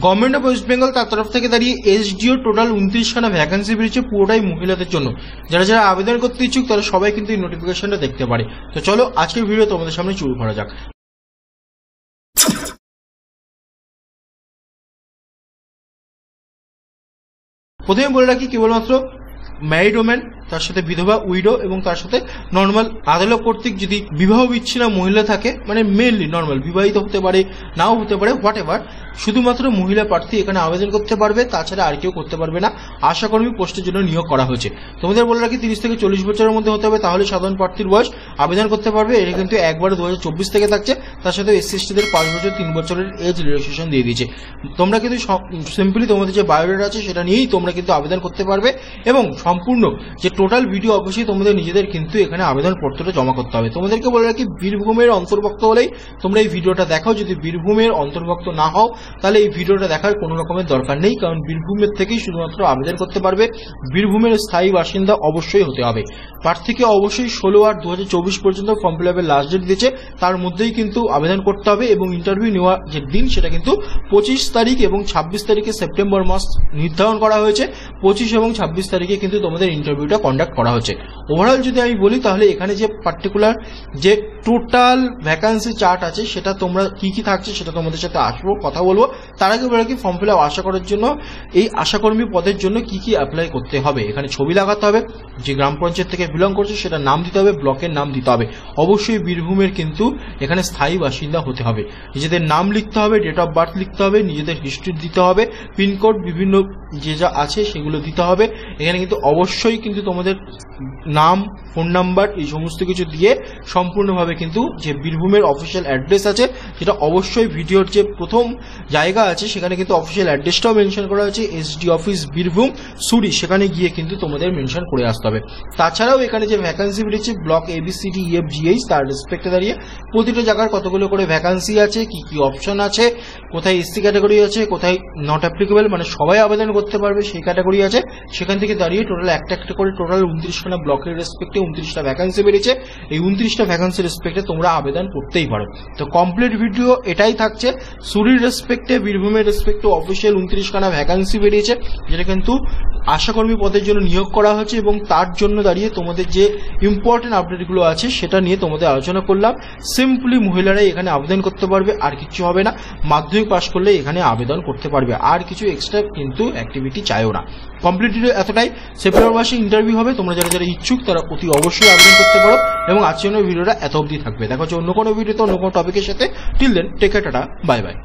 Government of West Bengal তার তরফ থেকে দাঁড়িয়ে এসডিও টোটাল 29খানা ভ্যাকেন্সি বেরিয়েছে, পুরোটাই মহিলাদের জন্য। যারা যারা আবেদন করতে ইচ্ছুক তারা সবাই কিন্তু এই নোটিফিকেশনটা দেখতে পারে। তো চলো আজকের ভিডিও তোমাদের সামনে শুরু করা যাক। প্রথমে বলে রাখি কেবলমাত্র ম্যারিড ওম্যান, তার সাথে বিধবা উইডো এবং তার সাথে নর্মাল আদালত কর্তৃক যদি বিবাহ বিচ্ছিন্ন মহিলা থাকে, মানে মেনলি নর্মাল বিবাহিত হতে পারে, নাও হতে পারে, হোয়াট এভার, শুধুমাত্র মহিলা প্রার্থী এখানে আবেদন করতে পারবে, তাছাড়া আর কেউ করতে পারবে না। আশাকর্মী পোস্টের জন্য নিয়োগ করা হয়েছে। তোমাদের বলে রাখি 30 থেকে 40 বছরের মধ্যে হতে হবে, তাহলে সাধারণ প্রার্থীর বয়স আবেদন করতে পারবে। এটা কিন্তু একবারে 2024 থেকে থাকছে। তার সাথে SC/STদের 5 বছর 3 বছরের এজ রিল্যাক্সেশন দিয়ে দিয়েছে। তোমরা কিন্তু সিম্পলি তোমাদের যে বায়োডাটা আছে সেটা নিয়েই তোমরা কিন্তু আবেদন করতে পারবে এবং সম্পূর্ণ যে টোটাল ভিডিও অবশ্যই তোমাদের নিজেদের কিন্তু এখানে আবেদনপত্রটা জমা করতে হবে। তোমাদেরকে বলে রাখি বীরভূমের অন্তর্ভুক্ত হলেই তোমরা এই ভিডিওটা দেখাও। যদি বীরভূমের অন্তর্ভুক্ত না হও তাহলে এই ভিডিওটা দেখার কোনো রকমের দরকার নেই, কারণ বীরভূমের থেকেই শুধুমাত্র আবেদন করতে পারবে। বীরভূমের স্থায়ী বাসিন্দা অবশ্যই হতে হবে। প্রার্থীকে অবশ্যই 16/8/2024 পর্যন্ত ফর্ম ফিল আপের লাস্ট ডেট দিয়েছে, তার মধ্যেই কিন্তু আবেদন করতে হবে এবং ইন্টারভিউ নেওয়ার যে দিন সেটা কিন্তু 25 তারিখ এবং 26 তারিখে সেপ্টেম্বর মাস নির্ধারণ করা হয়েছে। 25 এবং 26 তারিখে কিন্তু তোমাদের ইন্টারভিউটা কন্ডাক্ট করা হচ্ছে। ওভারঅল যদি আমি বলি তাহলে এখানে যে পার্টিকুলার যে টোটাল ভ্যাকান্সি চার্ট আছে সেটা তোমরা কি কি থাকছে সেটা তোমাদের সাথে আসবো, কথা বলবো। তার আগে বলে রাখি ফর্ম ফিল আপ আশা করার জন্য এই আশাকর্মী পদের জন্য কি কি অ্যাপ্লাই করতে হবে। এখানে ছবি লাগাতে হবে, যে গ্রাম পঞ্চায়েত থেকে বিলং করছে সেটা নাম দিতে হবে, ব্লকের নাম দিতে হবে। অবশ্যই বীরভূমের কিন্তু এখানে স্থায়ী বাসিন্দা হতে হবে। নিজেদের নাম লিখতে হবে, ডেট অফ বার্থ লিখতে হবে, নিজেদের হিস্ট্রি দিতে হবে, পিনকোড বিভিন্ন যে যা আছে সেগুলো দিতে হবে। এখানে কিন্তু অবশ্যই কিন্তু তোমাদের নাম, ফোন নাম্বার এই সমস্ত কিছু দিয়ে সম্পূর্ণভাবে কিন্তু যে বীরভূমের অফিসিয়াল অ্যাড্রেস আছে সেটা অবশ্যই ভিডিওর যে প্রথম জায়গা আছে সেখানে কিন্তু অফিসিয়াল অ্যাড্রেসটাও মেনশন করা হয়েছে, এসডি অফিস বীরভূম সুরি, সেখানে গিয়ে কিন্তু তোমাদের মেনশন করে আসতে হবে। তাছাড়াও এখানে যে ভ্যাকান্সি বেরিয়েছে ব্লক ABCDEFGH তার রেসপেক্টে দাঁড়িয়ে প্রতিটা জায়গার কতগুলো করে ভ্যাকান্সি আছে, কি কি অপশন আছে, কোথায় SC ক্যাটাগরি আছে, কোথায় নট অ্যাপ্লিকেবল মানে সবাই আবেদন করতে পারবে সেই ক্যাটাগরি আছে, সেখান থেকে দাঁড়িয়ে টোটাল একটা করে টোটাল 29খানা ব্লকের রেসপেক্টে 29টা ভ্যাকান্সি বেরিয়েছে। এই 29টা ভ্যাকান্সি রেসপেক্টে তোমরা আবেদন করতেই পারো। তো কমপ্লিট ভিডিও এটাই থাকছে। সুরির রেসপেক্টে, বীরভূমের রেসপেক্টে অফিসিয়াল 29খানা ভ্যাকান্সি বেরিয়েছে, যেটা কিন্তু আশাকর্মী পদের জন্য নিয়োগ করা হয়েছে এবং তার জন্য দাঁড়িয়ে তোমাদের যে ইম্পর্টেন্ট আপডেটগুলো আছে সেটা নিয়ে তোমাদের আলোচনা করলাম। সিম্পলি মহিলারাই এখানে আবেদন করতে পারবে, আর কিছু হবে না। মাধ্যমিক পাশ করলে এখানে আবেদন করতে পারবে, আর কিছু এক্সট্রা কিন্তু অ্যাক্টিভিটি চাইও না। কমপ্লিট ভিডিও এতটাই। সেপ্টেম্বর মাসে ইন্টারভিউ হবে, তোমরা যারা যারা ইচ্ছুক তারা অতি অবশ্যই আবেদন করতে পারো এবং আজকের ভিডিওটা এত অবধি থাকবে। দেখা হচ্ছে অন্য কোনো ভিডিওতে অন্য কোনো টপিকের সাথে। Till then take care, tata, bye by.